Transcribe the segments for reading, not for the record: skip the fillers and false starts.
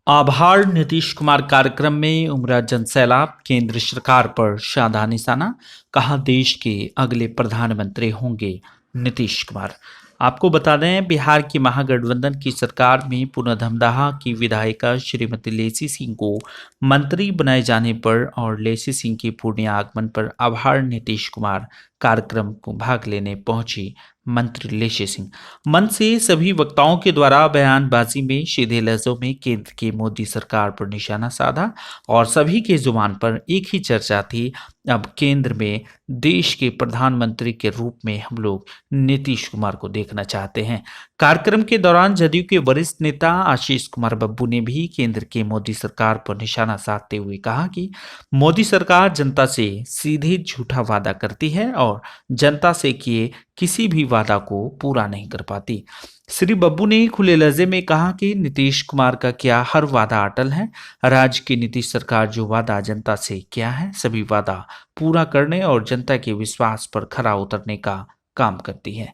आभार नीतीश कुमार कार्यक्रम में उमड़ा जनसैलाब, केंद्र सरकार पर साधा निशाना, कहा देश के अगले प्रधानमंत्री होंगे नीतीश कुमार। आपको बता दें, बिहार की महागठबंधन की सरकार में पुनः धमदाहा की विधायिका श्रीमती लेसी सिंह को मंत्री बनाए जाने पर और लेसी सिंह के पूर्णिया आगमन पर आभार नीतीश कुमार कार्यक्रम को भाग लेने पहुंची मंत्री लेसी सिंह। मंच से सभी वक्ताओं के द्वारा बयानबाजी में सीधे लहजों में केंद्र की मोदी सरकार पर निशाना साधा और सभी के जुबान पर एक ही चर्चा थी, अब केंद्र में देश के प्रधानमंत्री के रूप में हम लोग नीतीश कुमार को देखना चाहते हैं। कार्यक्रम के दौरान जदयू के वरिष्ठ नेता आशीष कुमार बब्बू ने भी केंद्र की मोदी सरकार पर निशाना साधते हुए कहा कि मोदी सरकार जनता से सीधे झूठा वादा करती है और जनता से किए किसी भी वादा को पूरा नहीं कर पाती। श्री बब्बू ने खुले लहजे में कहा कि नीतीश कुमार का क्या हर वादा अटल है। राज्य की नीतीश सरकार जो वादा जनता से किया है सभी वादा पूरा करने और जनता के विश्वास पर खरा उतरने का काम करती है।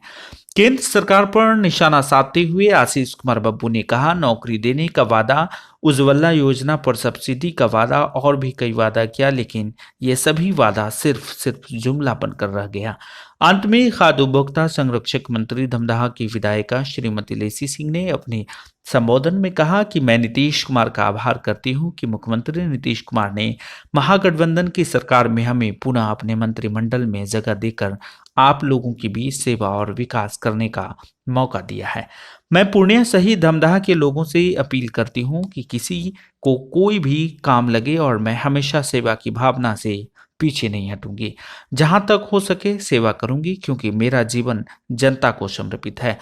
केंद्र सरकार पर निशाना साधते हुए आशीष कुमार बब्बू ने कहा, नौकरी देने का वादा, उज्ज्वला योजना पर सब्सिडी का वादा और भी कई वादा किया, लेकिन ये सभी वादा सिर्फ जुमला बनकर रह गया। अंत में खाद्य उपभोक्ता संरक्षक मंत्री धमदाहा की विधायिका श्रीमती लेसी सिंह ने अपने संबोधन में कहा कि मैं नीतीश कुमार का आभार करती हूं कि मुख्यमंत्री नीतीश कुमार ने महागठबंधन की सरकार में हमें पुनः अपने मंत्रिमंडल में जगह देकर आप लोगों के बीच सेवा और विकास करने का मौका दिया है। मैं पूर्णिया सहित धमदाहा के लोगों से अपील करती हूं कि किसी को कोई भी काम लगे और मैं हमेशा सेवा की भावना से पीछे नहीं हटूंगी। जहां तक हो सके सेवा करूंगी, क्योंकि मेरा जीवन जनता को समर्पित है।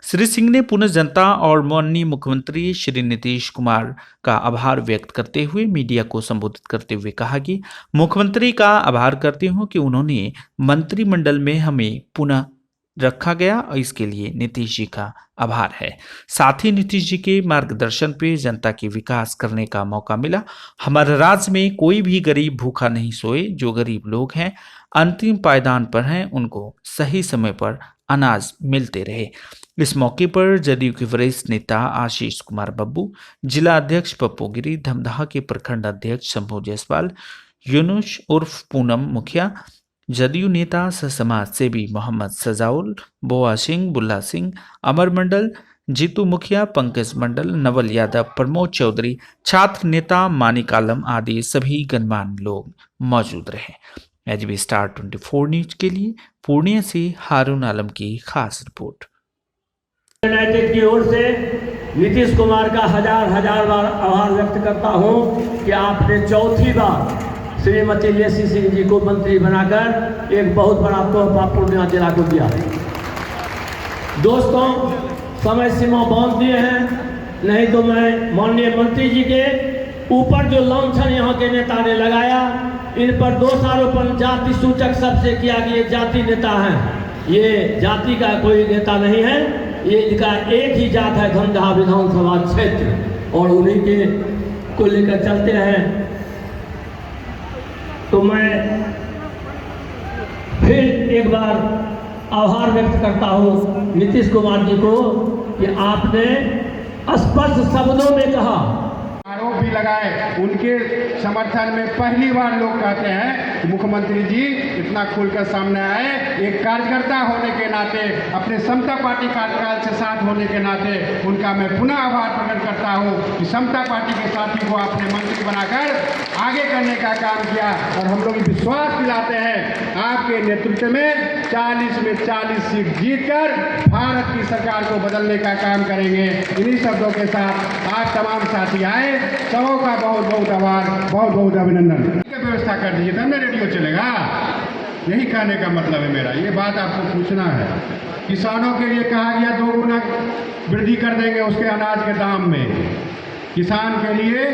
श्री सिंह ने पुनः जनता और माननीय मुख्यमंत्री श्री नीतीश कुमार का आभार व्यक्त करते हुए मीडिया को संबोधित करते हुए कहा कि मुख्यमंत्री का आभार करती हूं कि उन्होंने मंत्रिमंडल में हमें पुनः रखा गया और इसके लिए नीतीश जी का आभार है। साथ ही नीतीश जी के मार्गदर्शन पे जनता की विकास करने का मौका मिला। हमारे राज्य में कोई भी गरीब भूखा नहीं सोए। जो गरीब लोग हैं अंतिम पायदान पर हैं, उनको सही समय पर अनाज मिलते रहे। इस मौके पर जदयू के वरिष्ठ नेता आशीष कुमार बब्बू, जिला अध्यक्ष पप्पू गिरी, धमदाहा के प्रखंड अध्यक्ष शंभू जायसवाल, यूनुस उर्फ पूनम मुखिया, जदयू नेता सह समाज सेवी मोहम्मद सजाउल, बोआ सिंह, बुल्ला सिंह, अमर मंडल, जीतू मुखिया, पंकज मंडल, नवल यादव, प्रमोद चौधरी, छात्र नेता मानिक आलम आदि सभी गणमान्य लोग मौजूद रहे। एचबी स्टार 24 न्यूज के लिए पूर्णिया से हारून आलम की खास रिपोर्ट। यूनाइटेड की ओर से नीतीश कुमार का हजार बार आभार व्यक्त करता हूं कि आपने चौथी बार श्रीमती लेसी सिंह जी को मंत्री बनाकर एक बहुत बड़ा तोहफा पूर्णिया जिला को दिया। दोस्तों, समय सीमा बांध दिए हैं, नहीं तो मैं माननीय मंत्री जी के ऊपर जो लांछन यहाँ के नेता ने लगाया, इन पर दोषारोपण जाति सूचक सबसे किया कि ये जाति नेता हैं। ये जाति का कोई नेता नहीं है, ये इनका एक ही जात है, धमदाहा विधानसभा क्षेत्र, और उन्हीं के को लेकर चलते हैं। तो मैं फिर एक बार आभार व्यक्त करता हूँ नीतीश कुमार जी को कि आपने स्पष्ट शब्दों में कहा। आरोप भी लगाए, उनके समर्थन में पहली बार लोग कहते हैं कि मुख्यमंत्री जी इतना खुलकर सामने आए। एक कार्यकर्ता होने के नाते, अपने समता पार्टी कार्यकाल से साथ होने के नाते उनका मैं पुनः आभार प्रकट करता हूं कि समता पार्टी के साथी को आपने मंत्री बनाकर आगे करने का काम किया, और हम लोग विश्वास दिलाते हैं आपके नेतृत्व में 40 में 40 सीट जीतकर भारत की सरकार को बदलने का काम करेंगे। इन्हीं शब्दों के साथ आप तमाम साथी आए, सबों का बहुत बहुत आभार, बहुत बहुत अभिनंदन। व्यवस्था कर दीजिए तब ना रेडियो चलेगा। यही कहने का मतलब है मेरा, ये बात आपको पूछना है। किसानों के लिए कहा गया 2 गुना वृद्धि कर देंगे उसके अनाज के दाम में। किसान के लिए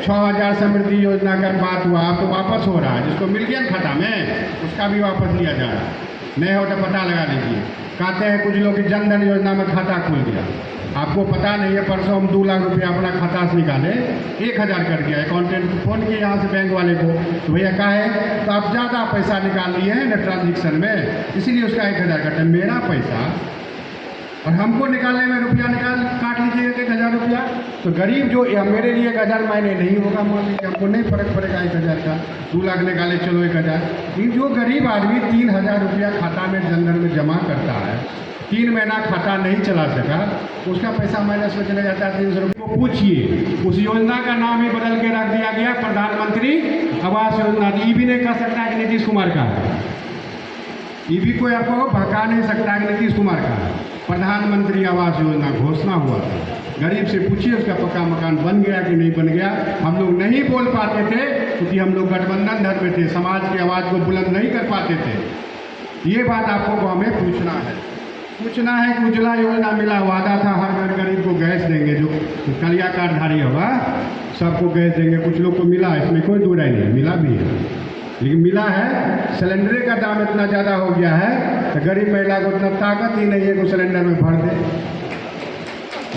6000 समृद्धि योजना का बात हुआ, अब तो वापस हो रहा है। जिसको मिल गया खाता में उसका भी वापस लिया जा रहा है। नहीं हो तो पता लगा लीजिए। कहते हैं कुछ लोग की जनधन योजना में खाता खुल गया, आपको पता नहीं है। परसों हम 2 लाख रुपया अपना खाता से निकाले, 1000 कर दिया। अकाउंटेंट को फ़ोन किया यहाँ से बैंक वाले को, तो भैया कहा है तो आप ज़्यादा पैसा निकाल लिए हैं ना ट्रांजेक्शन में, इसीलिए उसका 1000 कटे। मेरा पैसा और हमको निकालने में रुपया काट लीजिएगा 1,000 रुपया। तो गरीब जो मेरे लिए 1,000 मायने नहीं होगा, मान लीजिए हमको नहीं फर्क पड़ेगा 1,000 का, 2 लाख निकाले चलो 1,000। लेकिन जो गरीब आदमी 3,000 रुपया खाता में जनधन में जमा करता है, 3 महीना खाता नहीं चला सका, उसका पैसा माइनस में चला जाता है 300 रुपये। को पूछिए, उस योजना का नाम ही बदल के रख दिया गया प्रधानमंत्री आवास योजना। ये भी नहीं कह सकता कि नीतीश कुमार का, ये भी कोई आपको भड़का नहीं सकता कि नीतीश कुमार का। प्रधानमंत्री आवास योजना घोषणा हुआ था, गरीब से पूछिए उसका पक्का मकान बन गया कि नहीं बन गया। हम लोग नहीं बोल पाते थे क्योंकि हम लोग गठबंधन धर्म में थे, समाज की आवाज़ को बुलंद नहीं कर पाते थे। ये बात आपको हमें पूछना है कि उज्ज्वला योजना मिला, वादा था हर घर गरीब को गैस देंगे, जो कलिया कार्डधारी होगा सबको गैस देंगे। कुछ लोग को मिला, इसमें कोई दो राय नहीं, मिला भी है, लेकिन मिला है। सिलेंडर का दाम इतना ज़्यादा हो गया है तो गरीब महिला को उतना ताकत ही नहीं है कि सिलेंडर में भर दे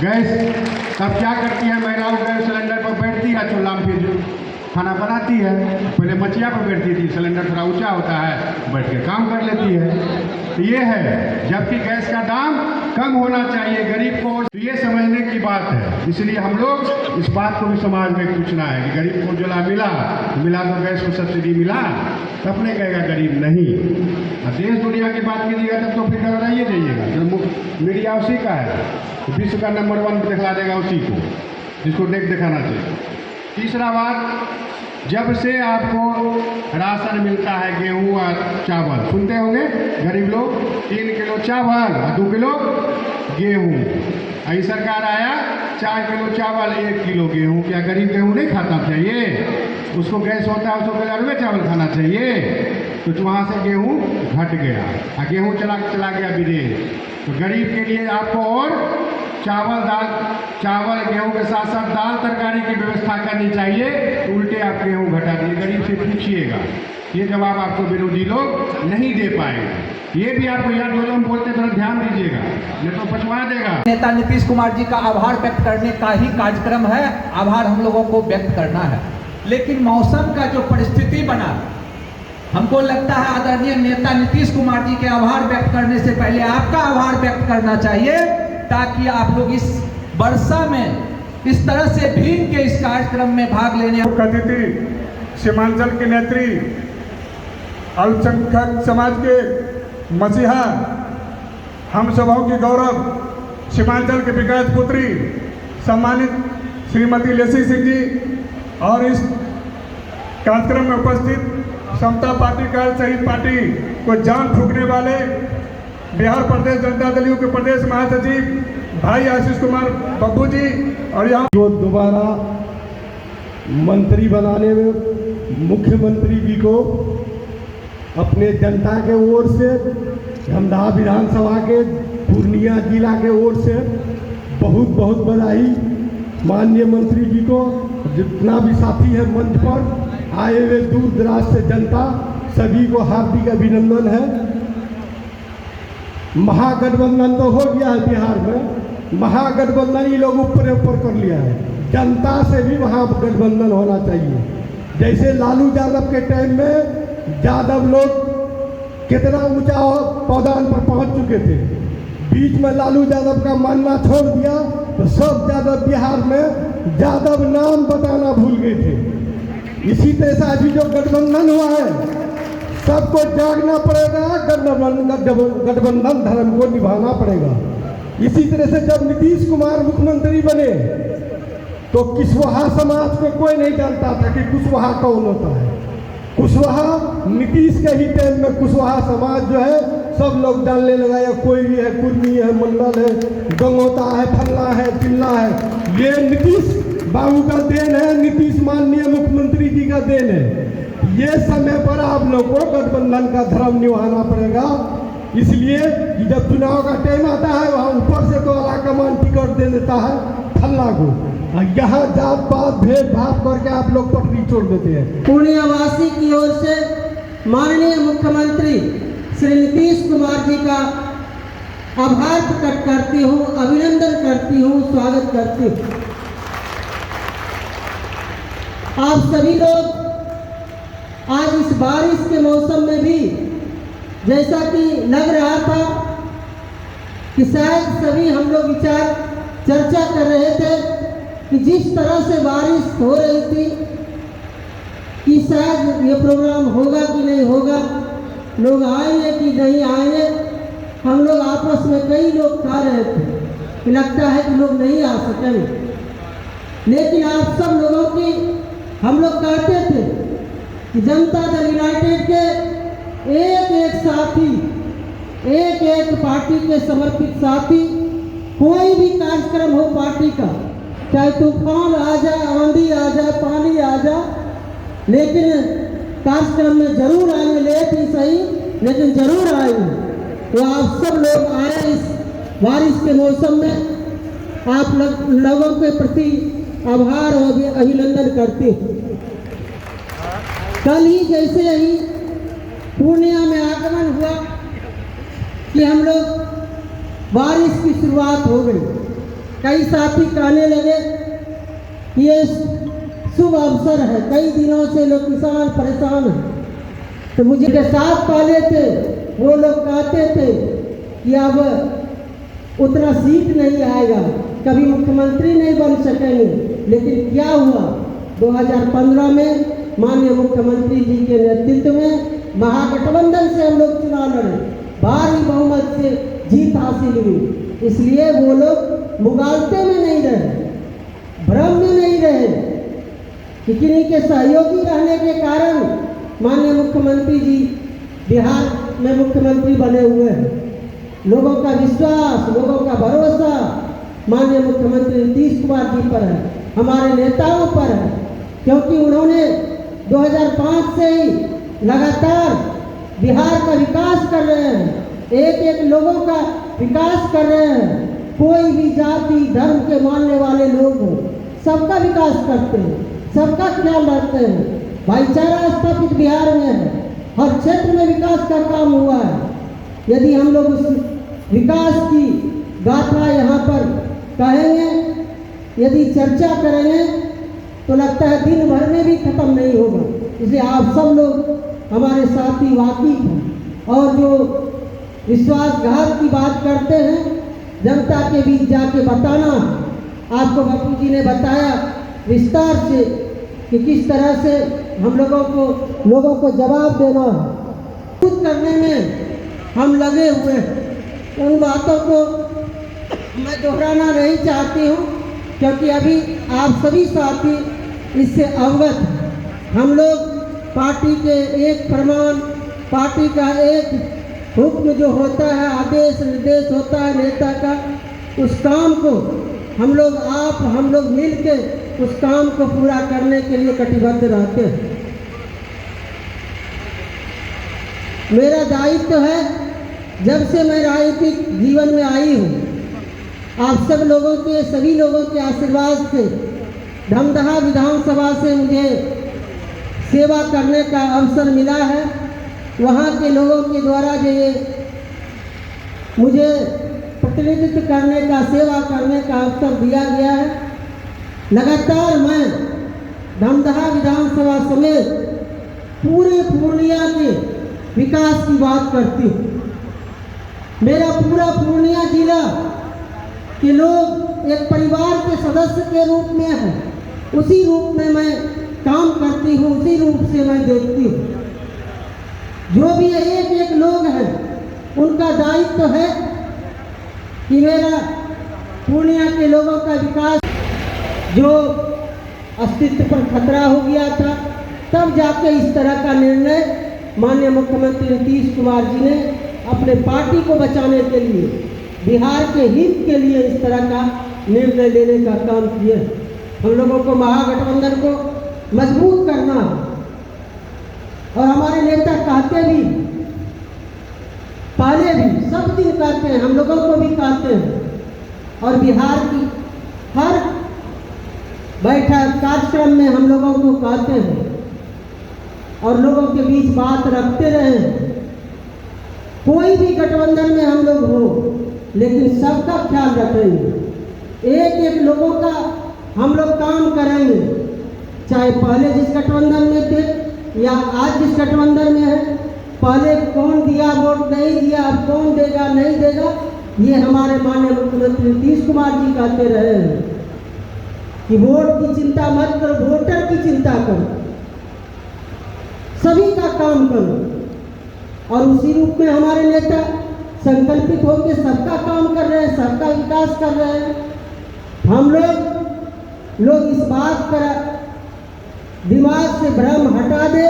गैस। अब क्या करती है महिलाओं, गैस सिलेंडर पर बैठती है, चूल्हा में फिर खाना बनाती है। पहले मचिया पर बैठती थी, सिलेंडर थोड़ा ऊंचा होता है, बैठ के काम कर लेती है। तो ये है, जबकि गैस का दाम कम होना चाहिए गरीब को, तो ये समझने की बात है। इसलिए हम लोग इस बात को भी समाज में पूछना है कि गरीब को उज्ज्वला मिला तो गैस को सब्सिडी मिला, तो अपने कहेगा गरीब नहीं। और देश दुनिया की बात कीजिएगा तब तो फिर घबराइए जाइएगा, जो मीडिया उसी का है, विश्व का नंबर 1 दिखला देगा उसी को, जिसको दिखाना चाहिए। तीसरा बात, जब से आपको राशन मिलता है गेहूं और चावल, सुनते होंगे गरीब लोग, 3 किलो चावल और 2 किलो गेहूं। आई सरकार आया 4 किलो चावल 1 किलो गेहूं। क्या गरीब गेहूं नहीं खाता चाहिए? उसको गैस होता है, उसको 1,000 रुपये चावल खाना चाहिए। तो वहाँ से गेहूं घट गया और गेहूं चला गया विदेश। तो गरीब के लिए आपको और चावल गेहूं के साथ साथ दाल तरकारी की व्यवस्था करनी चाहिए। तो उल्टे आप गेहूं घटा दिए, गरीब से पूछिएगा, ये जवाब आपको विरोधी लोग नहीं दे पाएंगे। ये भी आपको याद, जो लोग बोलते हैं थोड़ा ध्यान दीजिएगा, नहीं तो पछवा देगा। नेता नीतीश कुमार जी का आभार व्यक्त करने का ही कार्यक्रम है, आभार हम लोगों को व्यक्त करना है। लेकिन मौसम का जो परिस्थिति बना, हमको लगता है आदरणीय नेता नीतीश कुमार जी के आभार व्यक्त करने से पहले आपका आभार व्यक्त करना चाहिए, ताकि आप लोग इस वर्षा में इस तरह से भीड़ के इस कार्यक्रम में भाग लेने। अतिथि सीमांचल के नेत्री, अल्पसंख्यक समाज के मसीहा, हम सभाओं की गौरव, सीमांचल के विकास पुत्री सम्मानित श्रीमती लेसी सिंह जी, और इस कार्यक्रम में उपस्थित समता पार्टी कार्य शहीद पार्टी को जान फूंकने वाले बिहार प्रदेश जनता दल के प्रदेश महासचिव भाई आशीष कुमार बब्बू जी, और यहाँ जो दोबारा मंत्री बनाने में मुख्यमंत्री जी को अपने जनता के ओर से, धमदाहा विधानसभा के पूर्णिया जिला के ओर से बहुत बहुत बधाई। माननीय मंत्री जी को, जितना भी साथी है मंच पर आए हुए दूर दराज से जनता, सभी को हार्दिक अभिनंदन है। महागठबंधन तो हो गया है बिहार में, महागठबंधन ही लोग ऊपर कर लिया है, जनता से भी महागठबंधन होना चाहिए। जैसे लालू यादव के टाइम में यादव लोग कितना ऊंचा पौधान पर पहुंच चुके थे, बीच में लालू यादव का मानना छोड़ दिया तो सब यादव बिहार में यादव नाम बताना भूल गए थे। इसी तरह से अभी जो गठबंधन हुआ है, सबको जागना पड़ेगा, गठबंधन धर्म को निभाना पड़ेगा। इसी तरह से जब नीतीश कुमार मुख्यमंत्री बने तो कुशवाहा समाज को कोई नहीं जानता था कि कुशवाहा कौन होता है। कुशवाहा नीतीश के ही टाइम में कुशवाहा समाज जो है सब लोग जानने लगा, या कोई भी है, कुर्मी है, मंडल है, गंगोता है, फल्ला है, चिल्ला है। ये नीतीश बाबू का देन है, नीतीश माननीय मुख्यमंत्री जी का देन है। ये समय पर आप लोग को गठबंधन का धर्म निभाना पड़ेगा। इसलिए कि जब चुनाव का टाइम आता है, वहाँ ऊपर से तो अला कमान टिकट दे देता है फल्ला को, यहाँ जात पात भेदभाव करके आप लोग पटरी छोड़ देते हैं। पूर्णियावासी की ओर से माननीय मुख्यमंत्री श्री नीतीश कुमार जी का आभार प्रकट करती हूँ, अभिनंदन करती हूँ, स्वागत करती हूँ। आप सभी लोग आज इस बारिश के मौसम में भी, जैसा कि लग रहा था कि शायद सभी हम लोग विचार चर्चा कर रहे थे कि जिस तरह से बारिश हो रही थी कि शायद ये प्रोग्राम होगा कि नहीं होगा, लोग आएंगे कि नहीं आएंगे। हम लोग आपस में कई लोग कह रहे थे कि लगता है कि लोग नहीं आ सकेंगे, लेकिन आप सब लोगों की हम लोग कहते थे कि जनता दल यूनाइटेड के एक एक साथी, एक एक पार्टी के समर्पित साथी, कोई भी कार्यक्रम हो पार्टी का, चाहे तूफान आ जाए, आंधी आ जाए, पानी आ जाए, लेकिन कार्यक्रम में जरूर आएंगे, लेट ही सही लेकिन जरूर आएंगे। तो आप सब लोग आए इस बारिश के मौसम में, आप लोगों के प्रति आभार और अभिनंदन करते हैं। कल ही जैसे ही पूर्णिया में आगमन हुआ कि हम लोग बारिश की शुरुआत हो गई। कई साथी कहने लगे कि ये शुभ अवसर है, कई दिनों से लोग किसान परेशान हैं। तो मुझे के साथ पाले थे वो लोग कहते थे कि अब उतना सीट नहीं आएगा, कभी मुख्यमंत्री नहीं बन सकेंगे। लेकिन क्या हुआ, 2015 में माननीय मुख्यमंत्री जी के नेतृत्व में महागठबंधन से हम लोग चुनाव लड़े, भारी बहुमत से जीत हासिल हुई। इसलिए वो लोग मुगालते में नहीं रहे, भ्रम में नहीं रहे कि किन्हीं के सहयोगी रहने के कारण माननीय मुख्यमंत्री जी बिहार में मुख्यमंत्री बने हुए हैं। लोगों का विश्वास, लोगों का भरोसा माननीय मुख्यमंत्री नीतीश कुमार जी पर है, हमारे नेताओं पर है, क्योंकि उन्होंने 2005 से ही लगातार बिहार का विकास कर रहे हैं, एक एक लोगों का विकास कर रहे हैं। कोई भी जाति धर्म के मानने वाले लोग हो, सबका विकास करते हैं, सबका ख्याल रखते हैं। भाईचारा स्थापित बिहार में है, हर क्षेत्र में विकास का काम हुआ है। यदि हम लोग उस विकास की गाथा यहाँ पर कहेंगे, यदि चर्चा करेंगे, तो लगता है दिन भर में भी खत्म नहीं होगा। इसलिए आप सब लोग हमारे साथी वाकिफ हैं, और जो विश्वासघात की बात करते हैं, जनता के बीच जाके बताना। आपको बापू जी ने बताया विस्तार से कि किस तरह से हम लोगों को जवाब देना है, खुद करने में हम लगे हुए हैं। उन बातों को मैं दोहराना नहीं चाहती हूँ, क्योंकि अभी आप सभी साथी इससे अवगत हैं। हम लोग पार्टी के एक फरमान, पार्टी का एक हुक्म जो होता है, आदेश निर्देश होता है नेता का, उस काम को हम लोग मिल के उस काम को पूरा करने के लिए कटिबद्ध रहते हैं। मेरा दायित्व है, जब से मैं राजनीतिक जीवन में आई हूँ, आप सब लोगों के, सभी लोगों के आशीर्वाद से धमदाहा विधानसभा से मुझे सेवा करने का अवसर मिला है। वहाँ के लोगों के द्वारा जो ये मुझे प्रतिनिधित्व करने का, सेवा करने का अवसर दिया गया है, लगातार मैं धमदाहा विधानसभा समेत पूरे पूर्णिया के विकास की बात करती हूँ। मेरा पूरा पूर्णिया जिला के लोग एक परिवार के सदस्य के रूप में है, उसी रूप में मैं काम करती हूँ, उसी रूप से मैं देखती हूँ। जो भी एक एक लोग हैं, उनका दायित्व है कि मेरा पूर्णिया के लोगों का विकास, जो अस्तित्व पर खतरा हो गया था, तब जाके इस तरह का निर्णय माननीय मुख्यमंत्री नीतीश कुमार जी ने अपने पार्टी को बचाने के लिए, बिहार के हित के लिए इस तरह का निर्णय लेने का काम किया। हम लोगों को महागठबंधन को मजबूत करना है, और हमारे नेता कहते भी, पहले भी सब दिन कहते हैं, हम लोगों को भी कहते हैं, और बिहार की हर बैठक कार्यक्रम में हम लोगों को कहते हैं, और लोगों के बीच बात रखते रहे। कोई भी गठबंधन में हम लोग हो, लेकिन सबका ख्याल रखेंगे, एक एक लोगों का हम लोग काम करेंगे, चाहे पहले जिस गठबंधन में थे या आज जिस गठबंधन में है। पहले कौन दिया वोट, नहीं दिया, अब कौन देगा नहीं देगा, ये हमारे माननीय मुख्यमंत्री नीतीश कुमार जी कहते रहे हैं कि वोट की चिंता मत करो, वोटर की चिंता करो, सभी का काम करो। और उसी रूप में हमारे नेता संकल्पित होकर सबका काम कर रहे हैं, सबका विकास कर रहे हैं। हम लोग इस बात पर दिमाग से भ्रम हटा दे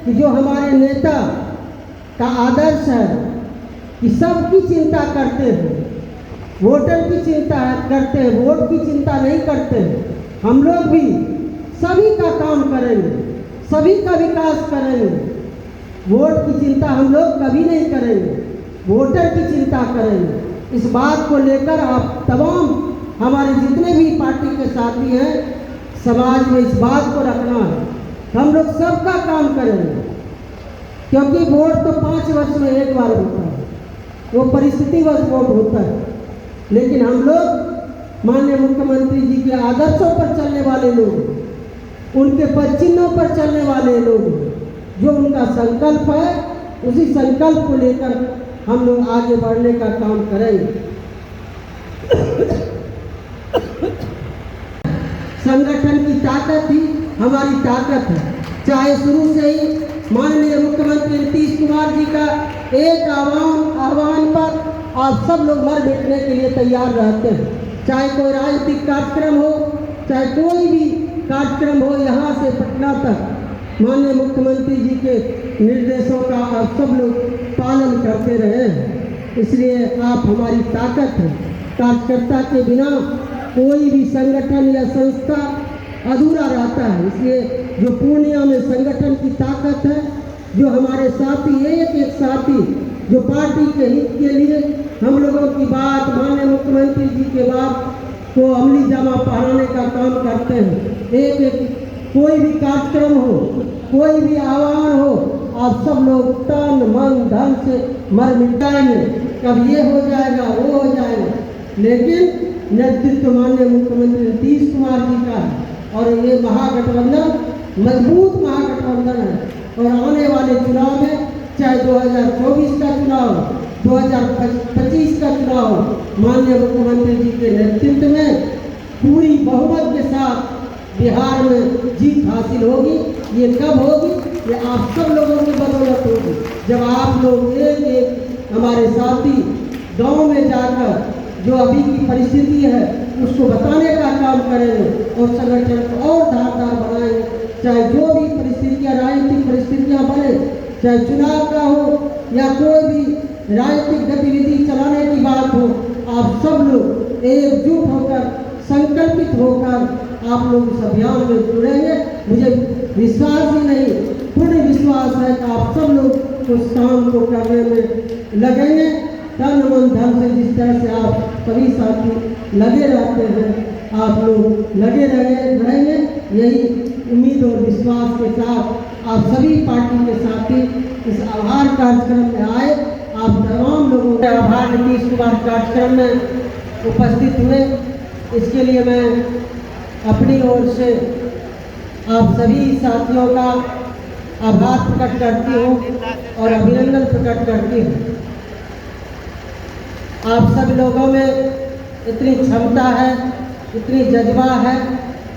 कि जो हमारे नेता का आदर्श है कि सबकी चिंता करते हैं, वोटर की चिंता करते हैं, वोट की चिंता नहीं करते हैं। हम लोग भी सभी का काम करेंगे, सभी का विकास करेंगे। वोट की चिंता हम लोग कभी नहीं करेंगे, वोटर की चिंता करेंगे। इस बात को लेकर आप तमाम हमारे जितने भी पार्टी के साथी हैं, समाज में इस बात को रखना है। हम लोग सबका काम करेंगे, क्योंकि वोट तो 5 वर्ष में एक बार होता है, वो परिस्थितिवश वोट होता है। लेकिन हम लोग माननीय मुख्यमंत्री जी के आदर्शों पर चलने वाले लोग, उनके पदचिन्हों पर चलने वाले लोग, जो उनका संकल्प है, उसी संकल्प को लेकर हम लोग आगे बढ़ने का काम करेंगे। संगठन की ताकत ही हमारी ताकत है। चाहे शुरू से ही माननीय मुख्यमंत्री नीतीश कुमार जी का एक आह्वान पर आप सब लोग मर मिटने के लिए तैयार रहते हैं। चाहे कोई राजनीतिक कार्यक्रम हो, चाहे कोई भी कार्यक्रम हो, यहाँ से पटना तक माननीय मुख्यमंत्री जी के निर्देशों का आप सब लोग पालन करते रहे हैं। इसलिए आप हमारी ताकत हैं। कार्यकर्ता के बिना कोई भी संगठन या संस्था अधूरा रहता है। इसलिए जो पूर्णिया में संगठन की ताकत है, जो हमारे साथी एक साथी जो पार्टी के हित के लिए हम लोगों की बात माननीय मुख्यमंत्री जी के बात को अमली जामा पहनाने का काम करते हैं। एक कोई भी कार्यक्रम हो, कोई भी आह्वान हो, आप सब लोग तन मन धन से मर मिटाएंगे। कब ये हो जाएगा, वो हो जाएगा, लेकिन नेतृत्व माननीय मुख्यमंत्री नीतीश कुमार जी का है। और ये महागठबंधन मजबूत महागठबंधन है। और आने वाले चुनाव में, चाहे 2024 का चुनाव, 2025 का चुनाव, माननीय मुख्यमंत्री जी के नेतृत्व में पूरी बहुमत के साथ बिहार में जीत हासिल होगी। ये कब होगी? ये आप सब लोगों की बदौलत होगी। जब आप लोग एक हमारे साथी गांव में जाकर जो अभी की परिस्थिति है उसको बताने का काम करेंगे और संगठन को और धारदार बनाएंगे। चाहे जो भी परिस्थितियाँ, राजनीतिक परिस्थितियाँ बने, चाहे चुनाव का हो या कोई भी राजनीतिक गतिविधि चलाने की बात हो, आप सब लोग एकजुट होकर, संकल्पित होकर आप लोग इस अभियान में जुड़ेंगे। मुझे विश्वास ही नहीं, पूर्ण विश्वास है कि आप सब लोग उस काम को करने में लगेंगे। तन मन धन से जिस तरह से आप सभी साथी लगे रहते हैं, आप लोग लगे रहेंगे। यही उम्मीद और विश्वास के साथ आप सभी पार्टी के साथी इस आभार कार्यक्रम में आए। आप तमाम लोगों के आभार नीतीश कुमार कार्यक्रम में उपस्थित हुए, इसके लिए मैं अपनी ओर से आप सभी साथियों का आभार प्रकट करती हूँ और अभिनंदन प्रकट करती हूँ। आप सब लोगों में इतनी क्षमता है, इतनी जज्बा है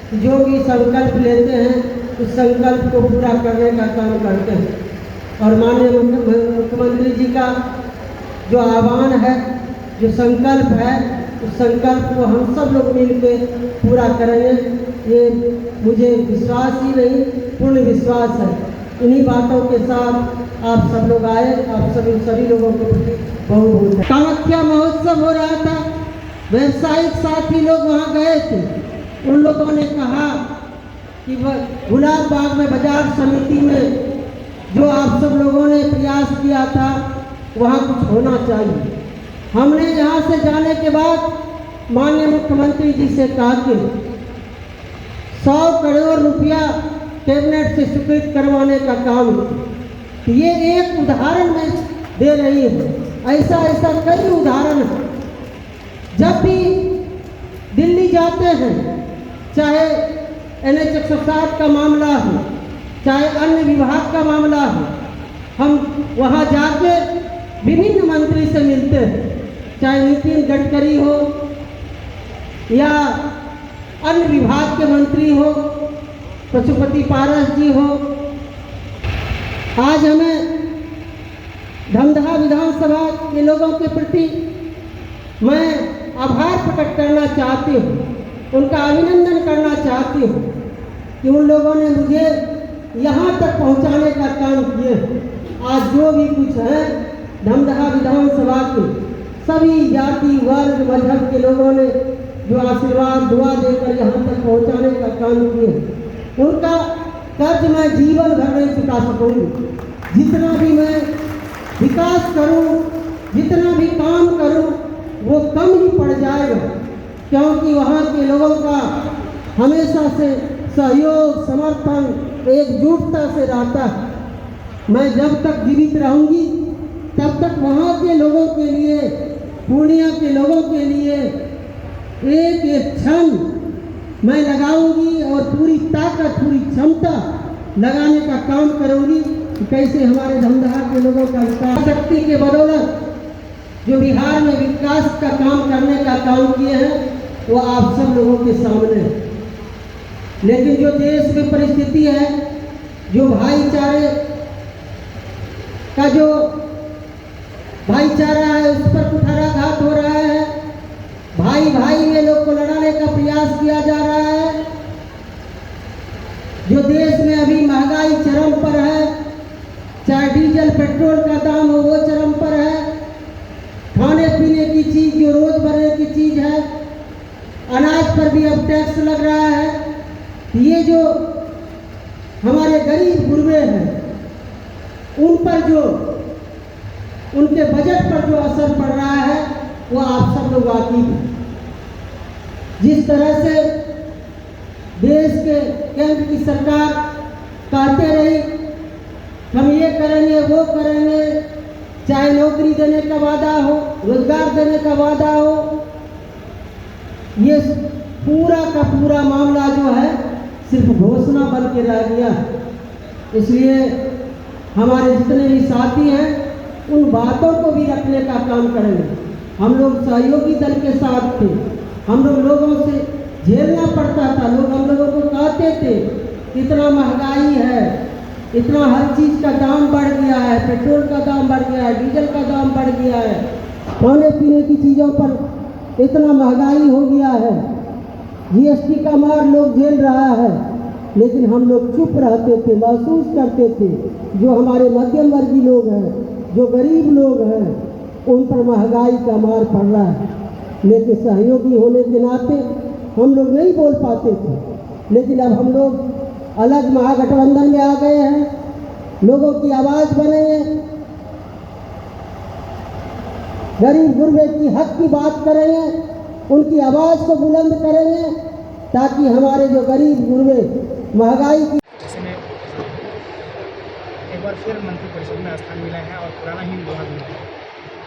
कि जो भी संकल्प लेते हैं उस संकल्प को पूरा करने का काम करते हैं। और माननीय मुख्यमंत्री जी का जो आह्वान है, जो संकल्प है, उस संकल्प को हम सब लोग मिलकर पूरा करेंगे। ये मुझे विश्वास ही नहीं, पूर्ण विश्वास है। इन्हीं बातों के साथ आप सब लोग आए। आप सभी लोगों के प्रति बहुत बहुत कामाख्या महोत्सव हो रहा था। व्यवसायिक साथी लोग वहाँ गए थे। उन लोगों ने कहा कि गुलाब बाग में बाजार समिति में जो आप सब लोगों ने प्रयास किया था, वहाँ कुछ होना चाहिए। हमने यहाँ से जाने के बाद माननीय मुख्यमंत्री जी से कहा कि 100 करोड़ रुपया कैबिनेट से स्वीकृत करवाने का काम। ये एक उदाहरण मैं दे रही हूँ, ऐसा कई उदाहरण है। जब भी दिल्ली जाते हैं, चाहे NH 107 का मामला हो, चाहे अन्य विभाग का मामला हो, हम वहाँ जाके विभिन्न मंत्री से मिलते हैं। चाहे नितिन गडकरी हो या अन्य विभाग के मंत्री हो, पशुपति पारस जी हो, आज हमें धमदाहा विधानसभा के लोगों के प्रति मैं आभार प्रकट करना चाहती हूँ, उनका अभिनंदन करना चाहती हूँ कि उन लोगों ने मुझे यहाँ तक पहुँचाने का काम किए। आज जो भी कुछ है धमदाहा विधानसभा के सभी जाति वर्ग मजहब के लोगों ने जो आशीर्वाद दुआ देकर यहाँ तक पहुँचाने का काम किए, उनका कर्ज मैं जीवन भर नहीं चुका सकूँगी। जितना भी मैं विकास करूँ, जितना भी काम करूँ, वो कम ही पड़ जाएगा, क्योंकि वहाँ के लोगों का हमेशा से सहयोग समर्थन एकजुटता से रहता है। मैं जब तक जीवित रहूँगी तब तक वहाँ के लोगों के लिए, पूर्णिया के लोगों के लिए एक एक क्षण मैं लगाऊंगी और पूरी ताकत पूरी क्षमता लगाने का काम करूंगी कि कैसे हमारे धमदाहा के लोगों का विकास शक्ति के बदौलत जो बिहार में विकास का काम करने का काम किए हैं वो आप सब लोगों के सामने है। लेकिन जो देश में परिस्थिति है, जो भाईचारे का जो भाईचारा है उस पर कुठाराघात हो रहा है, भाई भाई में लोग को लड़ाने का प्रयास किया जा रहा है। जो देश में अभी महंगाई चरम पर है, चाहे डीजल पेट्रोल का दाम हो वो चरम पर है, खाने पीने की चीज जो रोजमर्रा की चीज है, अनाज पर भी अब टैक्स लग रहा है। ये जो हमारे गरीब गुरबे हैं उन पर जो उनके बजट पर जो असर पड़ रहा है वो आप सब लोग वाकिफ हैं। जिस तरह से देश के केंद्र की सरकार कहते रही हम ये करेंगे वो करेंगे, चाहे नौकरी देने का वादा हो, रोजगार देने का वादा हो, ये पूरा का पूरा मामला जो है सिर्फ घोषणा बन के रह गया। इसलिए हमारे जितने भी साथी हैं उन बातों को भी रखने का काम करेंगे। हम लोग सहयोगी दल के साथ थे, हम लोगों से झेलना पड़ता था, लोग हम लोगों को कहते थे इतना महंगाई है, इतना हर चीज़ का दाम बढ़ गया है, पेट्रोल का दाम बढ़ गया है, डीजल का दाम बढ़ गया है, खाने पीने की चीज़ों पर इतना महंगाई हो गया है, जीएसटी का मार लोग झेल रहा है। लेकिन हम लोग चुप रहते थे, महसूस करते थे जो हमारे मध्यम वर्गीय लोग हैं, जो गरीब लोग हैं, उन पर महंगाई का मार पड़ रहा है। लेकिन सहयोगी होने के नाते हम लोग नहीं बोल पाते थे। लेकिन अब हम लोग अलग महागठबंधन में आ गए हैं, लोगों की आवाज़ बने हैं, गरीब गुरबे की हक की बात करेंगे, उनकी आवाज़ को बुलंद करेंगे ताकि हमारे जो गरीब गुरबे महंगाई की जैसे में एक बार फिर मंत्रिपरिषद में स्थान मिला है और पुराना ही विभाग मिला है,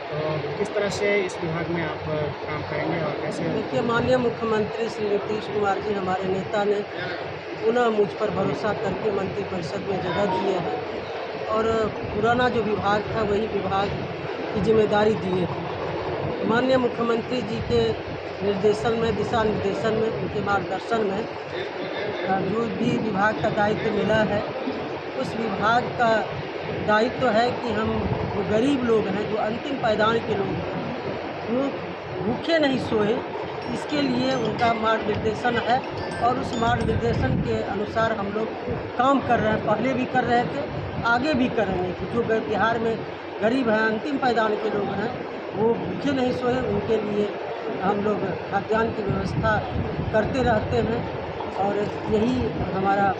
तो किस तरह से इस विभाग में आप काम करेंगे और कैसे? देखिए, माननीय मुख्यमंत्री श्री नीतीश कुमार जी हमारे नेता ने पुनः मुझ पर भरोसा करके मंत्रिपरिषद में जगह दिए हैं और पुराना जो विभाग था वही विभाग की जिम्मेदारी दिए हैं। माननीय मुख्यमंत्री जी के निर्देशन में, दिशा निर्देशन में, उनके मार्गदर्शन में जो भी विभाग का दायित्व मिला है उस विभाग का दायित्व है कि हम जो गरीब लोग हैं, जो अंतिम पायदान के लोग हैं, वो भूखे नहीं सोए, इसके लिए उनका मार्गदर्शन है और उस मार्गदर्शन के अनुसार हम लोग काम कर रहे हैं। पहले भी कर रहे थे, आगे भी करेंगे कि जो बिहार में गरीब हैं, अंतिम पायदान के लोग हैं, वो भूखे नहीं सोए, उनके लिए हम लोग खाद्यान्न की व्यवस्था करते रहते हैं और यही हमारा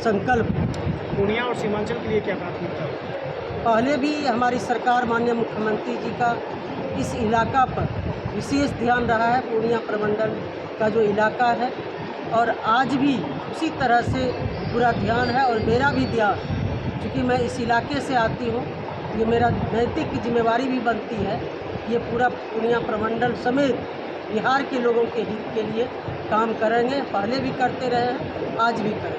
संकल्प है। पूर्णिया और सीमांचल के लिए क्या प्राथमिकता है? पहले भी हमारी सरकार माननीय मुख्यमंत्री जी का इस इलाका पर विशेष ध्यान रहा है, पूर्णिया प्रमंडल का जो इलाका है, और आज भी उसी तरह से पूरा ध्यान है। और मेरा भी ध्यान, क्योंकि मैं इस इलाके से आती हूँ, ये मेरा नैतिक जिम्मेवारी भी बनती है, ये पूरा पूर्णिया प्रमंडल समेत बिहार के लोगों के हित के लिए काम करेंगे। पहले भी करते रहे हैं, आज भी करेंगे।